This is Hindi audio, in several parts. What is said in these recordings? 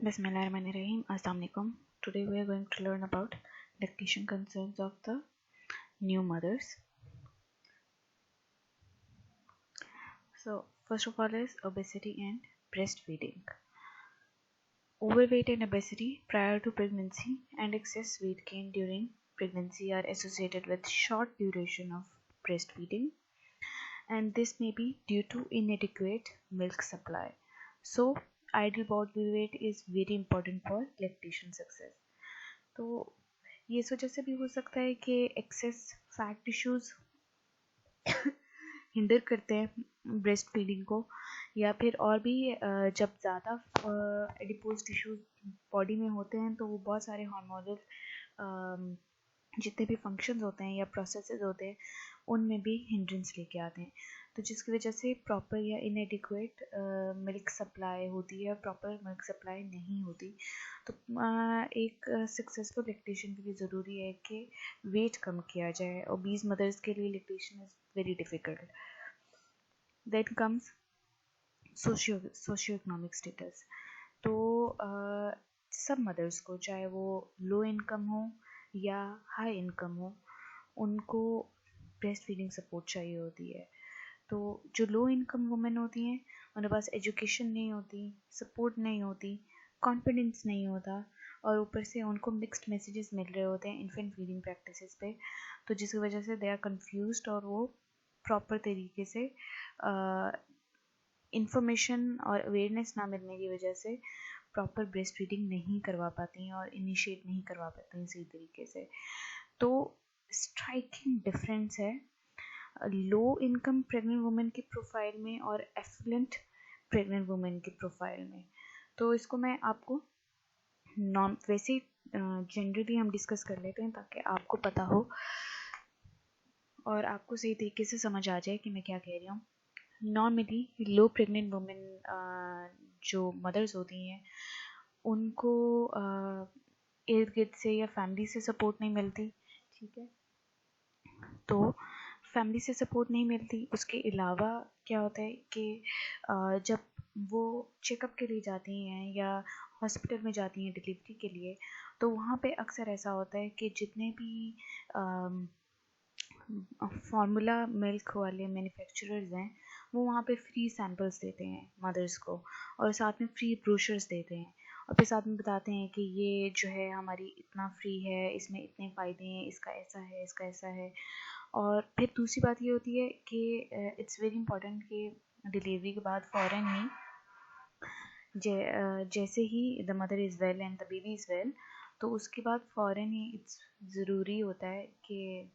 Bismillahirrahmanirrahim. Assalamualaikum. Today we are going to learn about lactation concerns of the new mothers. So first of all is obesity and breastfeeding. Overweight and obesity prior to pregnancy and excess weight gain during pregnancy are associated with short duration of breastfeeding, and this may be due to inadequate milk supply. So ideal body weight is very important for lactation success. तो ये इस वजह से भी हो सकता है कि एक्सेस फैट टिश्यूज हिंडर करते हैं ब्रेस्ट फीडिंग को, या फिर और भी जब ज़्यादा एडिपोज टिश्यूज बॉडी में होते हैं तो वो बहुत सारे हार्मोनल जितने भी फंक्शंस होते हैं या प्रोसेसेस होते हैं उनमें भी हिंड्रेंस लेके आते हैं, तो जिसकी वजह से प्रॉपर या इनएडिक्वेट मिल्क सप्लाई होती है, प्रॉपर मिल्क सप्लाई नहीं होती। तो एक सक्सेसफुल लैक्टेशन के लिए ज़रूरी है कि वेट कम किया जाए। ओबीज मदर्स के लिए lactation is very difficult. Then comes socio economic status. तो सब मदर्स को, चाहे वो लो इनकम हो या हाई इनकम हो, उनको ब्रेस्ट फीडिंग सपोर्ट चाहिए होती है। तो जो लो इनकम वुमेन होती हैं उनके पास एजुकेशन नहीं होती, सपोर्ट नहीं होती, कॉन्फिडेंस नहीं होता, और ऊपर से उनको मिक्स्ड मैसेजेस मिल रहे होते हैं इन्फेंट फीडिंग प्रैक्टिसेस पे, तो जिसकी वजह से दे आर कंफ्यूज्ड और वो प्रॉपर तरीके से इंफॉर्मेशन और अवेयरनेस ना मिलने की वजह से प्रॉपर ब्रेस्ट फीडिंग नहीं करवा पाती हैं और इनिशिएट नहीं करवा पाती हैं सही तरीके से। तो स्ट्राइकिंग डिफरेंस है लो इनकम प्रेग्नेंट वुमेन की प्रोफाइल में और एफ्लुएंट प्रेग्नेंट वुमेन की प्रोफाइल में। तो इसको मैं आपको वैसे जनरली हम डिस्कस कर लेते हैं ताकि आपको पता हो और आपको सही तरीके से समझ आ जाए कि मैं क्या कह रही हूँ। नॉर्मली लो प्रेग्नेंट वुमेन जो मदर्स होती हैं उनको इर्द गिर्द से या फैमिली से सपोर्ट नहीं मिलती, ठीक है। तो फैमिली से सपोर्ट नहीं मिलती, उसके अलावा क्या होता है कि जब वो चेकअप के लिए जाती हैं या हॉस्पिटल में जाती हैं डिलीवरी के लिए, तो वहाँ पे अक्सर ऐसा होता है कि जितने भी फार्मूला मिल्क वाले मैन्युफैक्चरर्स हैं वो वहाँ पे फ्री सैम्पल्स देते हैं मदर्स को, और साथ में फ्री ब्रोशर्स देते हैं, और फिर साथ में बताते हैं कि ये जो है हमारी इतना फ्री है, इसमें इतने फ़ायदे हैं, इसका ऐसा है, इसका ऐसा है। और फिर दूसरी बात ये होती है कि इट्स वेरी इंपॉर्टेंट कि डिलीवरी के बाद फ़ौरन ही जैसे ही the mother is well and the baby is well, तो उसके बाद फ़ौरन ही इट्स ज़रूरी होता है कि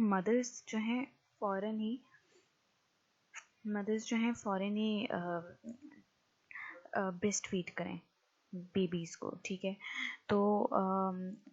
मदर्स जो हैं फ़ौरन ही ब्रेस्ट फीड करें बेबीज़ को, ठीक है। तो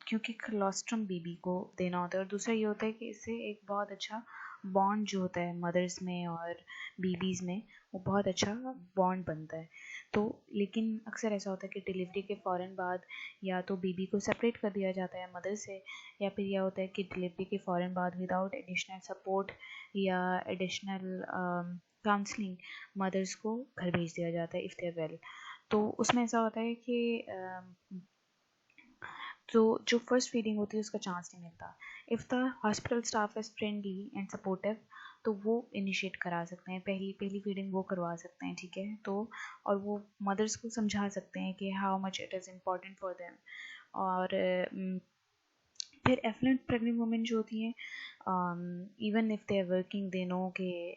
क्योंकि कोलोस्ट्रम बेबी को देना होता है, और दूसरा ये होता है कि इससे एक बहुत अच्छा बॉन्ड जो होता है मदर्स में और बेबीज़ में, वो बहुत अच्छा बॉन्ड बनता है। तो लेकिन अक्सर ऐसा होता है कि डिलीवरी के फ़ौरन बाद या तो बेबी को सेपरेट कर दिया जाता है मदर से, या फिर यह होता है कि डिलीवरी के फ़ौरन बाद विदाउट एडिशनल सपोर्ट या एडिशनल काउंसलिंग मदर्स को घर भेज दिया जाता है इफ़ दे आर वेल। तो उसमें ऐसा होता है कि तो जो फर्स्ट फीडिंग होती है उसका चांस नहीं मिलता। If the hospital staff is friendly and supportive तो वो इनिशिएट करा सकते हैं, पहली फीडिंग वो करवा सकते हैं, ठीक है। तो और वो मदर्स को समझा सकते हैं कि how much it is important for them. और फिर एफ्लुएंट प्रेग्नेंट वुमेन जो होती हैं, even if they are working they know कि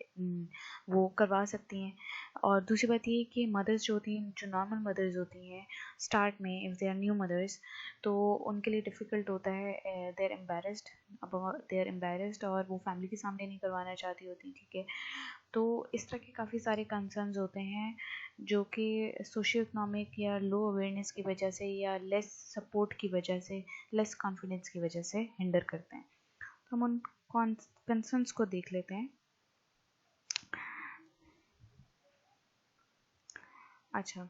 वो करवा सकती हैं। और दूसरी बात ये कि मदर्स जो होती हैं, जो नॉर्मल मदर्स होती हैं स्टार्ट में, if they are new mothers, तो उनके लिए डिफ़िकल्ट होता है, दे आर एम्बेरस्ड और वो फैमिली के सामने नहीं करवाना चाहती होती, ठीक है। तो इस तरह के काफ़ी सारे कंसर्न्स होते हैं जो कि सोशियो इकोनॉमिक या लो अवेयरनेस की वजह से या लेस सपोर्ट की वजह से, लेस कॉन्फिडेंस की वजह से हिंडर करते हैं। तो हम उन कंसर्न्स को देख लेते हैं। अच्छा,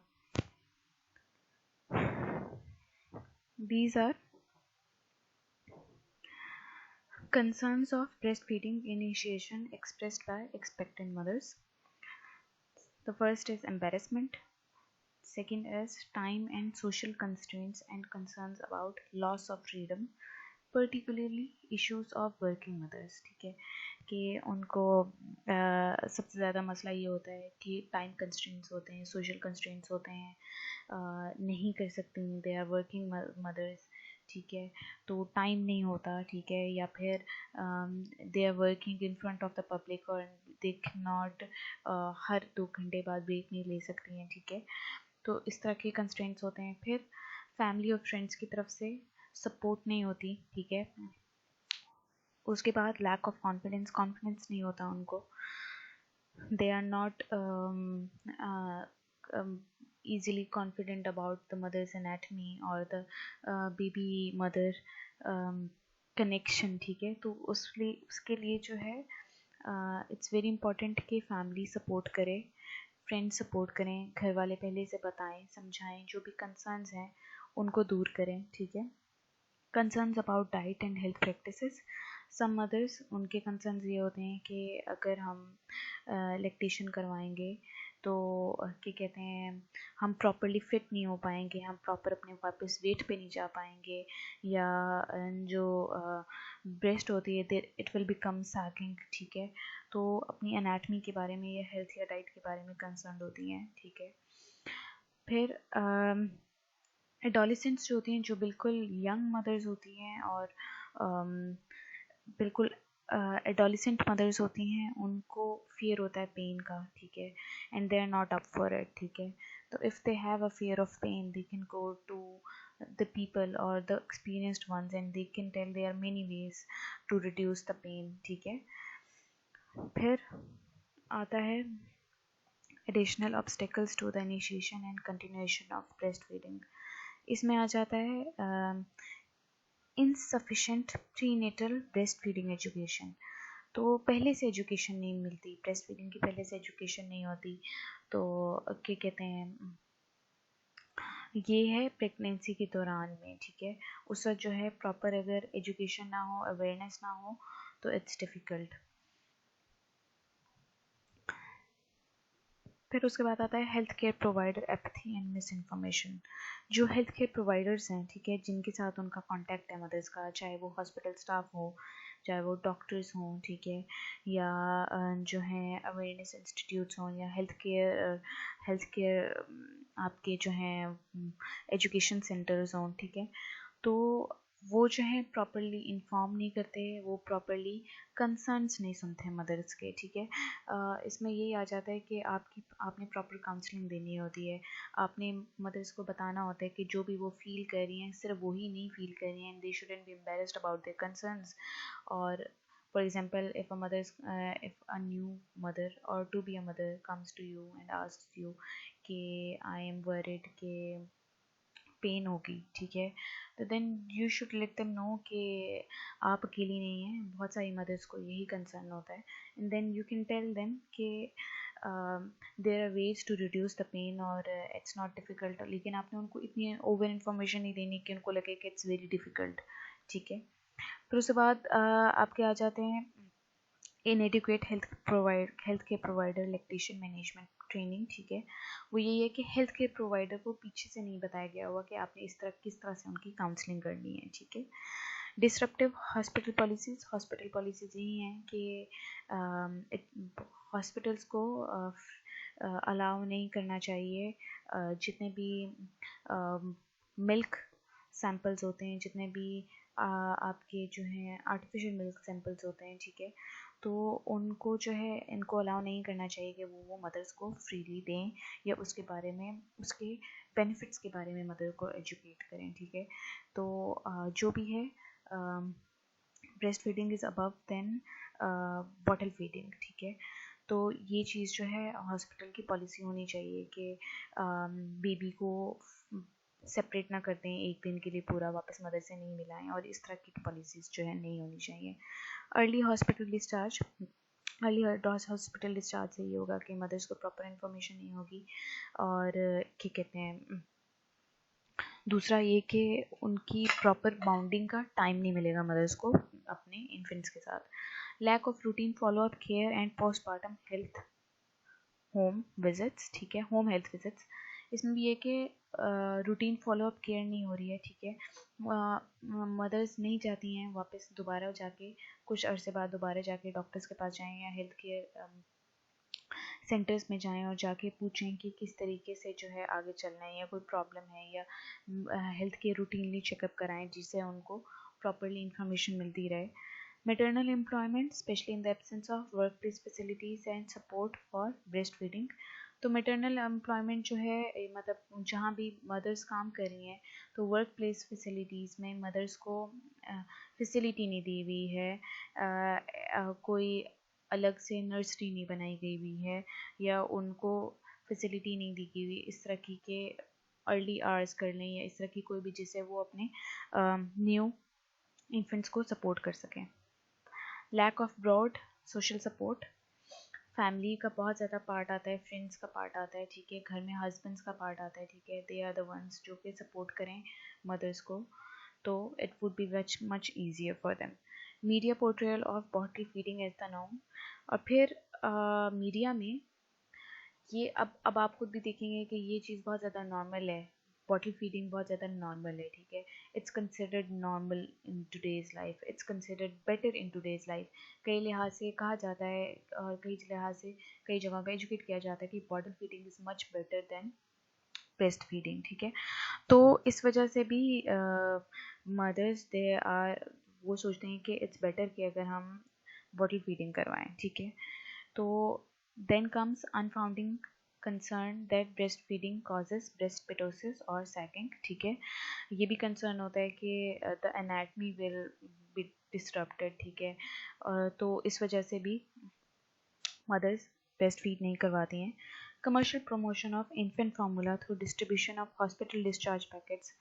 these are concerns of breastfeeding initiation expressed by expectant mothers. The first is embarrassment. Second is time and social constraints and concerns about loss of freedom, particularly issues of working mothers, ठीक है, कि उनको सबसे ज़्यादा मसला ये होता है कि टाइम कंस्ट्रेंट्स होते हैं, सोशल कंस्ट्रेंट्स होते हैं, नहीं कर सकती, दे आर वर्किंग मदर्स, ठीक है, तो टाइम नहीं होता, ठीक है, या फिर they are working in front of the public और दे कैन नॉट हर 2 घंटे बाद ब्रेक नहीं ले सकती हैं, ठीक है, तो इस तरह के कंस्ट्रेंट्स होते हैं। फिर फैमिली और फ्रेंड्स की तरफ से सपोर्ट नहीं होती, ठीक है, उसके बाद लैक ऑफ कॉन्फिडेंस, कॉन्फिडेंस नहीं होता उनको, they are not easily confident about the mother's anatomy or the baby mother connection, ठीक है, तो उसके लिए जो है इट्स वेरी इंपॉर्टेंट कि फैमिली सपोर्ट करे, फ्रेंड्स सपोर्ट करें, घर वाले पहले से बताएं, समझाएं, जो भी कंसर्न्स हैं उनको दूर करें, ठीक है। Concerns about diet and health practices, some mothers उनके कंसर्न्स ये होते हैं कि अगर हम लैक्टेशन करवाएंगे तो क्या कहते हैं, हम प्रॉपरली फिट नहीं हो पाएंगे, हम प्रॉपर अपने वापस वेट पे नहीं जा पाएंगे, या जो ब्रेस्ट होती है इट विल बिकम सैगिंग, ठीक है, तो अपनी एनाटमी के बारे में या हेल्थ या डाइट के बारे में कंसर्न होती हैं, ठीक है। फिर एडोलेसेंट्स जो होती हैं, जो बिल्कुल यंग मदर्स होती हैं और बिल्कुल एडोलेसेंट मदर्स होती हैं, उनको फियर होता है पेन का, ठीक है, and they are not up for it, ठीक है, तो if they have a fear of pain they can go to the people or the experienced ones and they can tell there are many ways to reduce the pain, ठीक है। फिर आता है additional obstacles to the initiation and continuation of breastfeeding, इसमें आ जाता है insufficient prenatal breastfeeding education, तो पहले से एजुकेशन नहीं मिलती, ब्रेस्ट फीडिंग की पहले से एजुकेशन नहीं होती, तो क्या कहते हैं, ये है प्रेगनेंसी के दौरान में, ठीक है, उस वक्त जो है प्रॉपर अगर एजुकेशन ना हो, अवेयरनेस ना हो, तो इट्स डिफ़िकल्ट। फिर उसके बाद आता है health care provider apathy and miss information, जो हेल्थ केयर प्रोवाइडर्स हैं, ठीक है, जिनके साथ उनका कांटेक्ट है मदर्स का, चाहे वो हॉस्पिटल स्टाफ हो, चाहे वो डॉक्टर्स हों, ठीक है, या जो हैं अवेयरनेस इंस्टीट्यूट्स हों, या हेल्थ केयर आपके जो हैं एजुकेशन सेंटर्स हों, ठीक है, तो वो जो है प्रॉपरली इन्फॉर्म नहीं करते, वो प्रॉपरली कंसर्न्स नहीं सुनते मदर्स के, ठीक है, इसमें यही आ जाता है कि आपने प्रॉपर काउंसलिंग देनी होती है, आपने मदर्स को बताना होता है कि जो भी वो फील कर रही हैं सिर्फ वही नहीं फील कर रही हैं, and they shouldn't be embarrassed about their concerns, और for example if a new mother or to be a mother comes to you and asks you कि I am worried कि पेन होगी, ठीक है, तो then you should let them know कि आप अकेली नहीं हैं, बहुत सारी मदर्स को यही कंसर्न होता है, and then you can tell them कि there are ways to reduce the pain और इट्स नॉट डिफ़िकल्ट, लेकिन आपने उनको इतनी ओवर इन्फॉर्मेशन नहीं देनी कि उनको लगे कि इट्स वेरी डिफ़िकल्ट, ठीक है। फिर उसके बाद आपके आ जाते हैं इनएडिक्वेट health care provider lactation management training, ठीक है, वो यही है कि हेल्थ केयर प्रोवाइडर को पीछे से नहीं बताया गया होगा कि आपने किस तरह से उनकी काउंसलिंग करनी है, ठीक है। डिसरप्टिव हॉस्पिटल पॉलिसीज यही हैं कि हॉस्पिटल्स को अलाउ नहीं करना चाहिए जितने भी मिल्क सैम्पल्स होते हैं, जितने भी आपके जो हैं आर्टिफिशियल मिल्क सैम्पल्स होते हैं, ठीक है, तो उनको जो है इनको अलाउ नहीं करना चाहिए कि वो मदर्स को फ्रीली दें या उसके बारे में, उसके बेनिफिट्स के बारे में मदर को एजुकेट करें, ठीक है, तो जो भी है breast feeding is above then bottle feeding, ठीक है, तो ये चीज़ जो है हॉस्पिटल की पॉलिसी होनी चाहिए कि बेबी को सेपरेट ना कर दें एक दिन के लिए पूरा, वापस मदर से नहीं मिलाएं, और इस तरह की पॉलिसीज़ जो है नहीं होनी चाहिए। अर्ली हॉस्पिटल डिस्चार्ज से ये होगा कि मदर्स को प्रॉपर इन्फॉर्मेशन नहीं होगी, और क्या कहते हैं, दूसरा ये कि उनकी प्रॉपर बाउंडिंग का टाइम नहीं मिलेगा मदर्स को अपने इन्फेंट्स के साथ। Lack of routine follow up care and postpartum health home visits, ठीक है, होम हेल्थ विजिट्स। इसमें भी ये कि रूटीन फॉलोअप केयर नहीं हो रही है, ठीक है। मदर्स नहीं चाहती हैं वापस दोबारा जाके कुछ अरसे बाद दोबारा जाके डॉक्टर्स के पास जाएं या हेल्थ केयर सेंटर्स में जाएं और जाके पूछें कि किस तरीके से जो है आगे चलना है या कोई प्रॉब्लम है, या हेल्थ केयर रूटीनली चेकअप कराएं जिससे उनको प्रॉपरली इंफॉर्मेशन मिलती रहे। Maternal employment, especially in the absence of workplace facilities and support for breastfeeding। तो maternal employment जो है मतलब जहाँ भी mothers काम कर रही हैं तो वर्क प्लेस फैसिलिटीज़ में mothers को फैसिलिटी नहीं दी हुई है, कोई अलग से नर्सरी नहीं बनाई गई हुई है, या उनको फैसिलिटी नहीं दी गई हुई इस तरह की के अर्ली आवर्स कर लें या इस तरह की कोई भी जिससे वो अपने न्यू इन्फेंट्स को सपोर्ट कर सकें। Lack of broad social support, family का बहुत ज़्यादा पार्ट आता है, फ्रेंड्स का पार्ट आता है, ठीक है, घर में हस्बैंड्स का पार्ट आता है, ठीक है, दे आर द वंस जो कि सपोर्ट करें मदर्स को, तो it would be much easier for them. Media portrayal of bottle feeding as the norm, और फिर मीडिया में ये अब आप खुद भी देखेंगे कि ये चीज़ बहुत ज़्यादा नॉर्मल है, बॉटल फीडिंग बहुत ज़्यादा नॉर्मल है, ठीक है, it's considered normal in today's life, it's considered better in today's life. कई लिहाज से कहा जाता है और कई लिहाज से कई जगह पे एजुकेट किया जाता है कि bottle feeding is much better then breast feeding, ठीक है। तो इस वजह से भी मदर्स दे आर वो सोचते हैं कि इट्स बेटर कि अगर हम बॉटल फीडिंग करवाएं, ठीक है। तो then comes unfounded concern that breast feeding causes breast ptosis और सैकिंग, ठीक है, ये भी कंसर्न होता है कि द एनाटमी विल बी डिस्टर्बटेड, ठीक है, तो इस वजह से भी मदर्स ब्रेस्ट फीड नहीं करवाती हैं। Commercial promotion of infant formula through distribution of hospital discharge packets,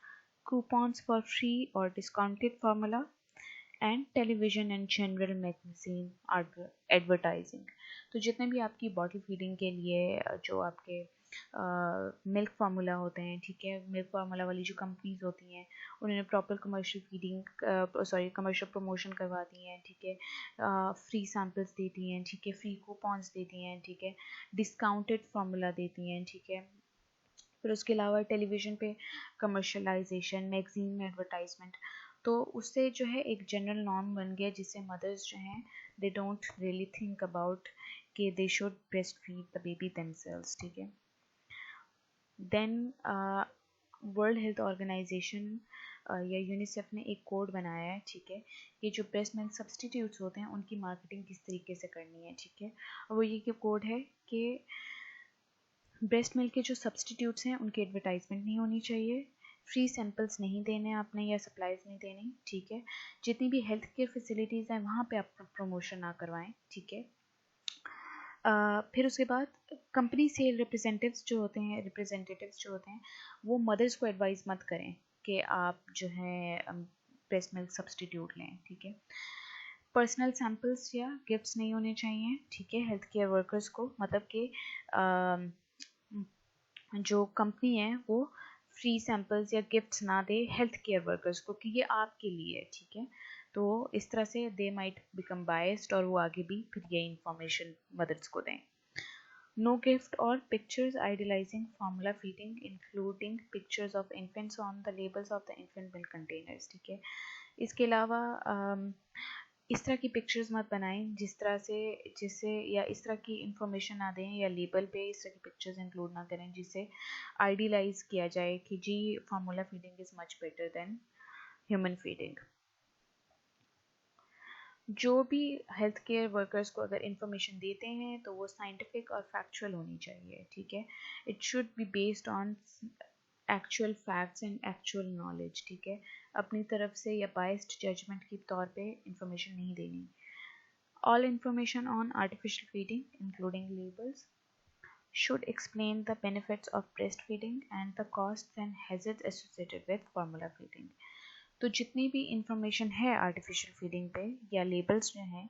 coupons for free or discounted formula, and television and general magazine advertising. तो जितने भी आपकी बॉटल फीडिंग के लिए जो आपके मिल्क फार्मूला होते हैं, ठीक है, मिल्क फार्मूला वाली जो कंपनीज होती हैं उन्होंने proper commercial feeding commercial promotion करवाती हैं, ठीक है, फ्री सैम्पल्स देती हैं, ठीक है, फ्री कूपन्स देती हैं, ठीक है, डिस्काउंटेड फार्मूला देती हैं, ठीक है। फिर उसके अलावा टेलीविज़न पे कमर्शलाइजेशन, मैगजीन में एडवर्टाइजमेंट, तो उससे जो है एक जनरल नॉर्म बन गया जिससे मदर्स जो हैं they don't really think about कि they should breast feed the baby themselves, ठीक है। देन वर्ल्ड हेल्थ ऑर्गेनाइजेशन या यूनिसेफ ने एक कोड बनाया है, ठीक है, कि जो ब्रेस्ट मिल्क सब्सटीट्यूट्स होते हैं उनकी मार्केटिंग किस तरीके से करनी है, ठीक है। और वो ये कोड है कि ब्रेस्ट मिल्क के जो सब्सटीट्यूट्स हैं उनकी एडवर्टाइजमेंट नहीं होनी चाहिए, फ्री सैंपल्स नहीं देने आपने या सप्लाईज नहीं देनी, ठीक है, जितनी भी हेल्थ केयर फैसिलिटीज़ हैं वहाँ पे आप प्रमोशन ना करवाएं, ठीक है। फिर उसके बाद कंपनी सेल रिप्रेजेंटेटिव्स जो होते हैं वो मदर्स को एडवाइस मत करें कि आप जो है ब्रेस्ट मिल्क सब्सटीट्यूट लें, ठीक है। पर्सनल सैंपल्स या गिफ्ट्स नहीं होने चाहिए, ठीक है, हेल्थ केयर वर्कर्स को, मतलब कि जो कंपनी है वो फ्री सैंपल्स या गिफ्ट्स ना दे हेल्थ केयर वर्कर्स को कि ये आपके लिए है, ठीक है। तो इस तरह से दे माइट बिकम बायस्ड और वो आगे भी फिर ये इंफॉर्मेशन मदर्स को दें। नो गिफ्ट और pictures idealising formula feeding including pictures of infants on the labels of the infant milk containers, ठीक है। इसके अलावा इस तरह की पिक्चर्स मत बनाएं जिससे या इस तरह की इंफॉर्मेशन ना दें या लेबल पे इस तरह की पिक्चर्स इंक्लूड ना करें जिससे आइडियलाइज किया जाए कि जी formula feeding is much better than human feeding. जो भी हेल्थ केयर वर्कर्स को अगर इंफॉर्मेशन देते हैं तो वो साइंटिफिक और फैक्चुअल होनी चाहिए, ठीक है, it should be based on actual facts and actual knowledge, ठीक है, अपनी तरफ से या बाइस्ड जजमेंट के तौर पे इंफॉर्मेशन नहीं देनी। All information on artificial feeding including labels should explain the benefits of breastfeeding and the costs and hazards associated with formula feeding। तो जितनी भी इंफॉर्मेशन है आर्टिफिशियल फीडिंग पे या लेबल्स जो हैं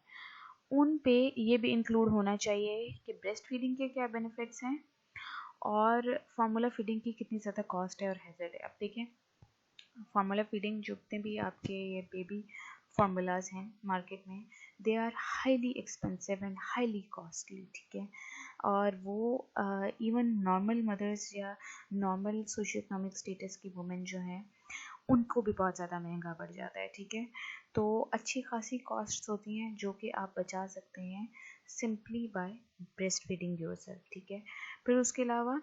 उन पे ये भी इंक्लूड होना चाहिए कि ब्रेस्ट फीडिंग के क्या बेनिफिट्स हैं और फार्मूला फीडिंग की कितनी ज़्यादा कॉस्ट है और हैजर्ड है। अब देखें फार्मूला फीडिंग जितने भी आपके ये बेबी फार्मूलाज हैं मार्केट में they are highly expensive and highly costly, ठीक है। और वो इवन नॉर्मल मदर्स या नॉर्मल सोशियो इकोनॉमिक स्टेटस की वुमेन जो हैं उनको भी बहुत ज़्यादा महंगा पड़ जाता है, ठीक है। तो अच्छी खासी कॉस्ट होती हैं जो कि आप बचा सकते हैं simply by breast feeding yourself, ठीक है। फिर उसके अलावा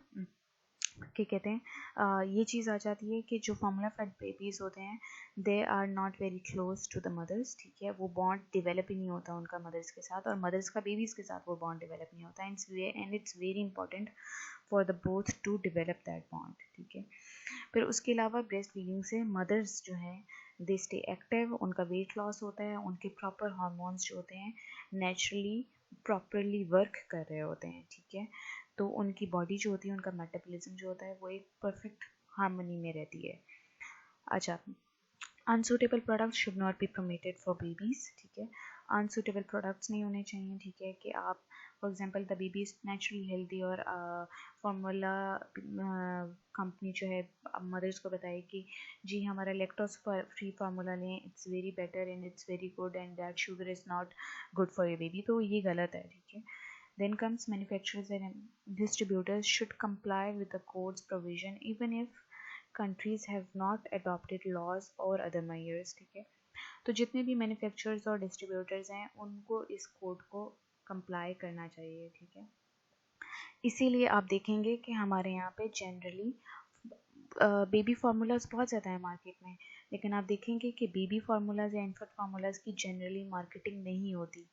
क्या कहते हैं, ये चीज़ आ जाती है कि जो फार्मूला फैट बेबीज़ होते हैं they are not very close to the mothers, ठीक है। वो बॉन्ड डेवलप ही नहीं होता उनका मदर्स के साथ, और मदर्स का बेबीज़ के साथ वो बॉन्ड डेवलप नहीं होता, and it's very important for the both to develop that bond, ठीक है। फिर उसके अलावा ब्रेस्ट फीडिंग से मदर्स जो हैं दे स्टे एक्टिव, उनका वेट लॉस होता है, उनके प्रॉपर हार्मोन्स जो होते हैं नेचुरली प्रॉपरली वर्क कर रहे होते हैं, ठीक है। तो उनकी बॉडी जो होती है, उनका मेटाबॉलिज्म जो होता है वो एक परफेक्ट हार्मनी में रहती है। अच्छा, unsuitable products should not be permitted for babies, ठीक है। अनसूटेबल प्रोडक्ट्स नहीं होने चाहिए, ठीक है, कि आप for example the baby is naturally healthy और फार्मूला कंपनी जो है मदर्स को बताए कि जी हमारा लैक्टोज फ्री फार्मूला लें, it's very better and it's very good and that sugar is not good for your baby, तो ये गलत है, ठीक है। Then comes manufacturers and distributors should comply with the code's provision even if countries have not adopted laws or other measures, ठीक है। तो जितने भी मैन्युफैक्चरर्स और डिस्ट्रीब्यूटर्स हैं उनको इस कोड को कंप्लाई करना चाहिए, ठीक है। इसीलिए आप देखेंगे कि हमारे यहाँ पे जनरली बेबी फार्मूलाज बहुत ज़्यादा है मार्केट में, लेकिन आप देखेंगे कि बेबी फार्मूलाज या इन्फेंट फार्मूलाज की जनरली मार्केटिंग नहीं होती,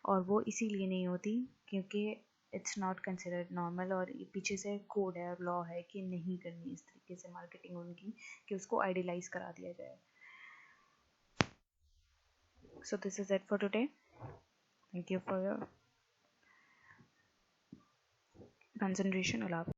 और वो इसीलिए नहीं होती क्योंकि इट्स नॉट कंसिडर्ड नॉर्मल, और पीछे से कोड है और लॉ है कि नहीं करनी इस तरीके से मार्केटिंग उनकी कि उसको आइडियलाइज करा दिया जाए। So this is it for today, thank you for your concentration.